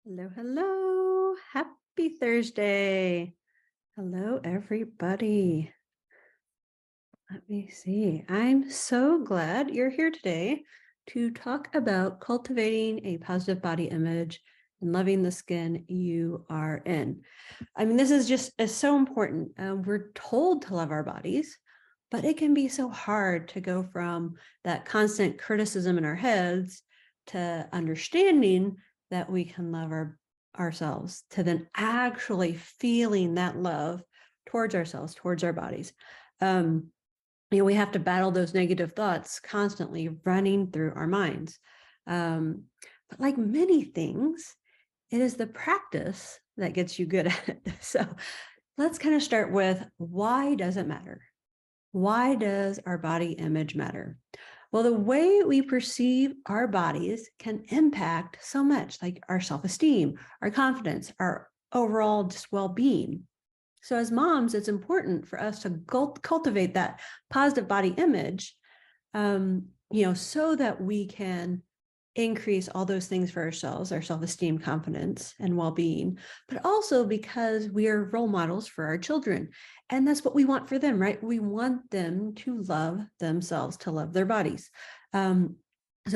Hello, hello. Happy Thursday. Hello, everybody. Let me see. I'm so glad you're here today to talk about cultivating a positive body image and loving the skin you are in. I mean, this is so important. We're told to love our bodies, but it can be so hard to go from that constant criticism in our heads to understanding that we can love ourselves, to then actually feeling that love towards ourselves, towards our bodies. We have to battle those negative thoughts constantly running through our minds. But like many things, it is the practice that gets you good at it. So let's kind of start with, why does it matter? Why does our body image matter? Well, the way we perceive our bodies can impact so much, like our self-esteem, our confidence, our overall just well-being. So as moms, it's important for us to cultivate that positive body image, so that we can increase all those things for ourselves, our self-esteem, confidence, and well-being, but also because we are role models for our children. And that's what we want for them, right? We want them to love themselves, to love their bodies. So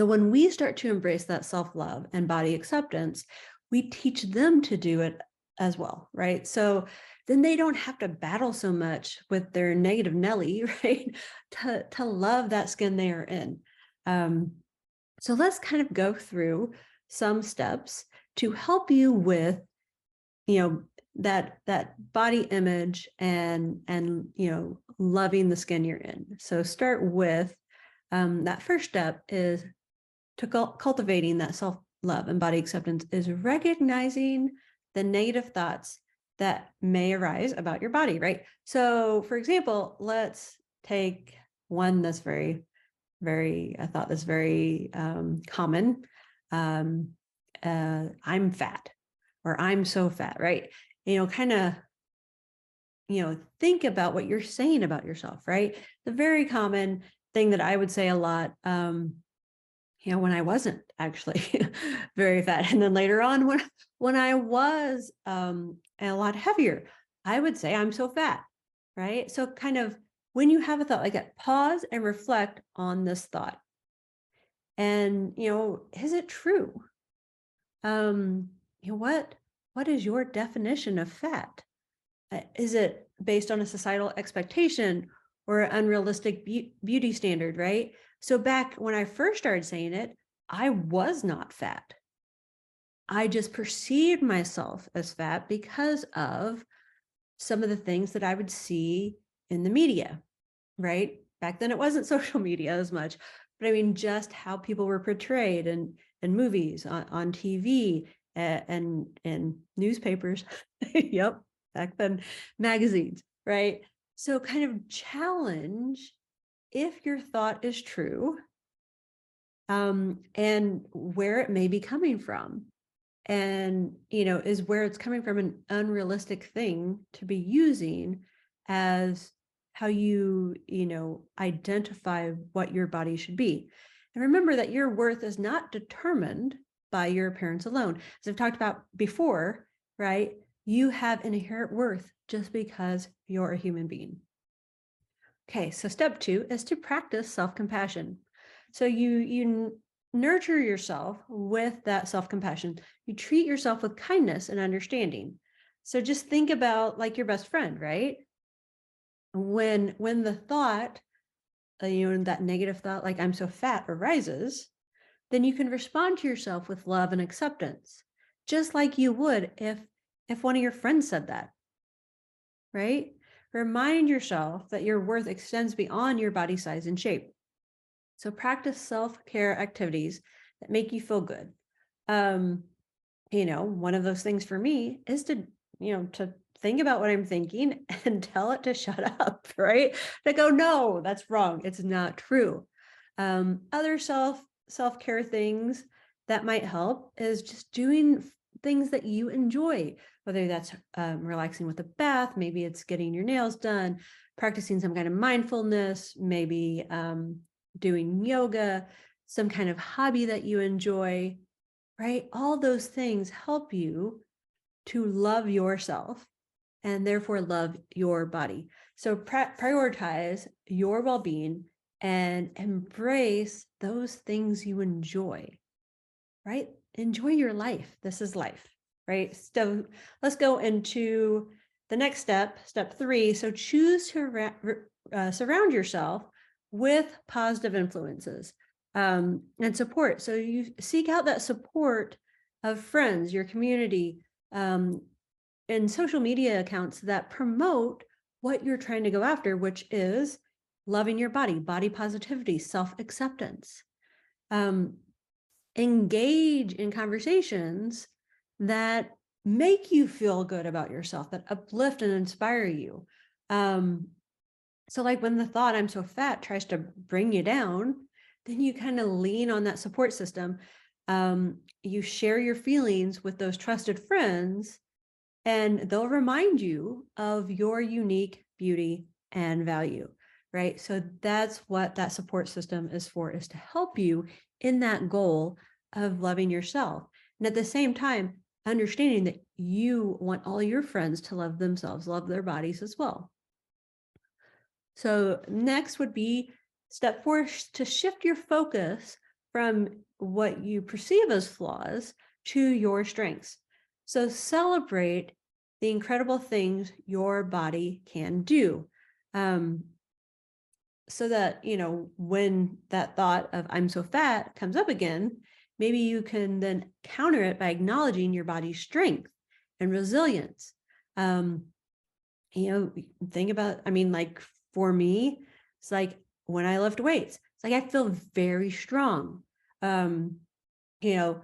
when we start to embrace that self-love and body acceptance, we teach them to do it as well, right? So then they don't have to battle so much with their negative Nelly, right? To love that skin they are in. So let's kind of go through some steps to help you with, that body image and loving the skin you're in. So start with that first step is to cultivating that self-love and body acceptance is recognizing the negative thoughts that may arise about your body, right? So for example, let's take one that's very common. I'm fat, or I'm so fat, right? Kind of, think about what you're saying about yourself, right? The very common thing that I would say a lot, when I wasn't actually very fat. And then later on, when I was a lot heavier, I would say I'm so fat, right? So kind of when you have a thought like that, pause and reflect on this thought. And, is it true? What is your definition of fat? Is it based on a societal expectation or an unrealistic beauty standard, right? So back when I first started saying it, I was not fat. I just perceived myself as fat because of some of the things that I would see in the media, right? Back then it wasn't social media as much, but I mean, just how people were portrayed in movies, on TV, and newspapers. Yep, back then, magazines, right? So kind of challenge if your thought is true, and where it may be coming from. And, is where it's coming from an unrealistic thing to be using as how you, identify what your body should be. And remember that your worth is not determined by your appearance alone. As I've talked about before, right? You have inherent worth just because you're a human being. Okay, so step 2 is to practice self-compassion. So you nurture yourself with that self-compassion. You treat yourself with kindness and understanding. So just think about like your best friend, right? When the thought, that negative thought, like I'm so fat, arises, then you can respond to yourself with love and acceptance, just like you would if one of your friends said that, right? Remind yourself that your worth extends beyond your body size and shape. So practice self-care activities that make you feel good. One of those things for me is to think about what I'm thinking and tell it to shut up, right? To go, no, that's wrong. It's not true. Other self-care things that might help is just doing things that you enjoy, whether that's relaxing with a bath, maybe it's getting your nails done, practicing some kind of mindfulness, maybe doing yoga, some kind of hobby that you enjoy, right? All those things help you to love yourself and therefore love your body. So prioritize your well-being and embrace those things you enjoy, right? Enjoy your life. This is life, right? So let's go into the next step, step 3. So choose to surround yourself with positive influences and support. So you seek out that support of friends, your community, and social media accounts that promote what you're trying to go after, which is loving your body, body positivity, self-acceptance. Engage in conversations that make you feel good about yourself, that uplift and inspire you. So like when the thought I'm so fat tries to bring you down, then you kind of lean on that support system. You share your feelings with those trusted friends, and they'll remind you of your unique beauty and value, right? So that's what that support system is for, is to help you in that goal of loving yourself. And at the same time, understanding that you want all your friends to love themselves, love their bodies as well. So next would be step 4, to shift your focus from what you perceive as flaws to your strengths. So celebrate the incredible things your body can do. So that, when that thought of I'm so fat comes up again, maybe you can then counter it by acknowledging your body's strength and resilience. Think about, like for me, it's like when I lift weights, it's like I feel very strong. You know,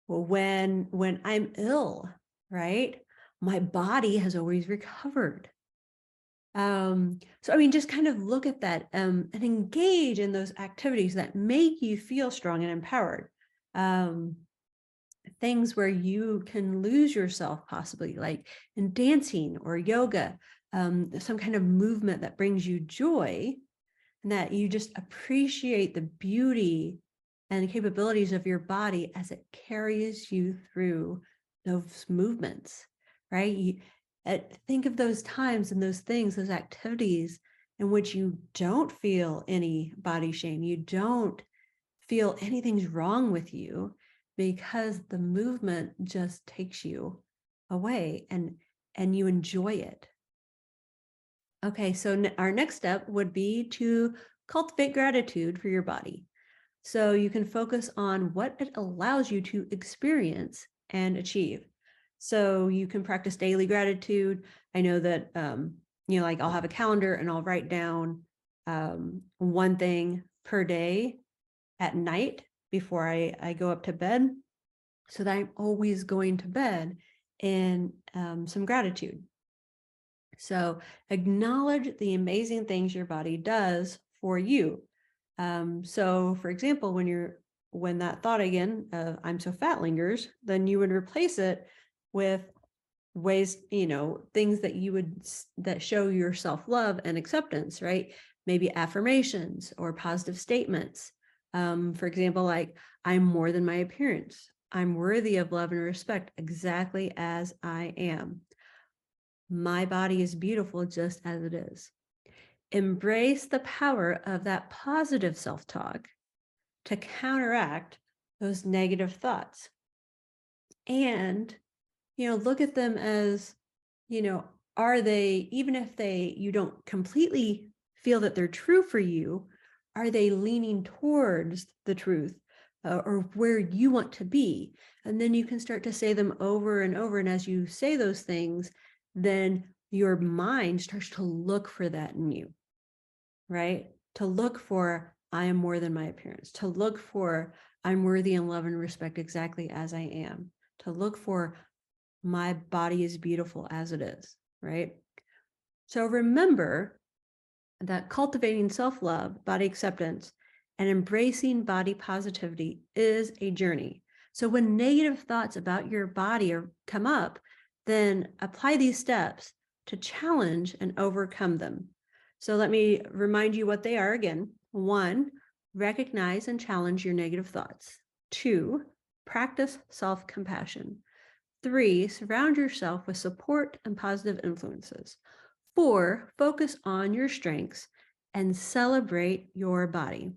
when I'm ill, right? My body has always recovered. So just kind of look at that and engage in those activities that make you feel strong and empowered. Things where you can lose yourself, possibly like in dancing or yoga, some kind of movement that brings you joy, and that you just appreciate the beauty and capabilities of your body as it carries you through those movements, right? Think of those times and those things, those activities in which you don't feel any body shame, you don't feel anything's wrong with you, because the movement just takes you away and you enjoy it. Okay, so our next step would be to cultivate gratitude for your body. So you can focus on what it allows you to experience and achieve. So you can practice daily gratitude. I know that, like I'll have a calendar and I'll write down one thing per day at night before I go up to bed, so that I'm always going to bed in some gratitude. So acknowledge the amazing things your body does for you. So for example, when that thought again, I'm so fat lingers, then you would replace it with ways, things that show your self-love and acceptance, right? Maybe affirmations or positive statements. For example, like, I'm more than my appearance. I'm worthy of love and respect exactly as I am. My body is beautiful just as it is. Embrace the power of that positive self-talk to counteract those negative thoughts. And, look at them as, are they, even if you don't completely feel that they're true for you, are they leaning towards the truth or where you want to be? And then you can start to say them over and over. And as you say those things, then your mind starts to look for that in you, right? To look for, I am more than my appearance, to look for, I'm worthy and love and respect exactly as I am, to look for, my body is beautiful as it is, right? So remember that cultivating self-love, body acceptance, and embracing body positivity is a journey. So when negative thoughts about your body come up, then apply these steps to challenge and overcome them. So let me remind you what they are again. 1, recognize and challenge your negative thoughts. 2, practice self-compassion. 3, surround yourself with support and positive influences. 4, focus on your strengths and celebrate your body.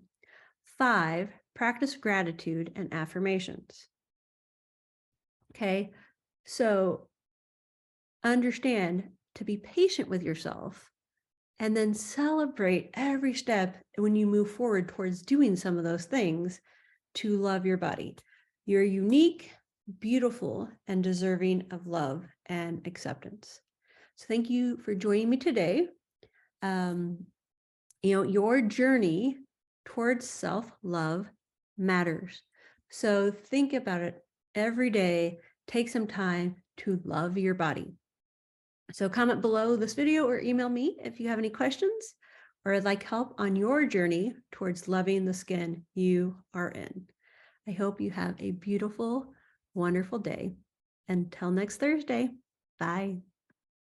5, practice gratitude and affirmations. Okay, so understand to be patient with yourself and then celebrate every step when you move forward towards doing some of those things to love your body. You're unique, beautiful, and deserving of love and acceptance. So thank you for joining me today. Your journey towards self-love matters. So think about it every day. Take some time to love your body. So comment below this video or email me if you have any questions or would like help on your journey towards loving the skin you are in. I hope you have a beautiful, wonderful day. Until next Thursday, bye.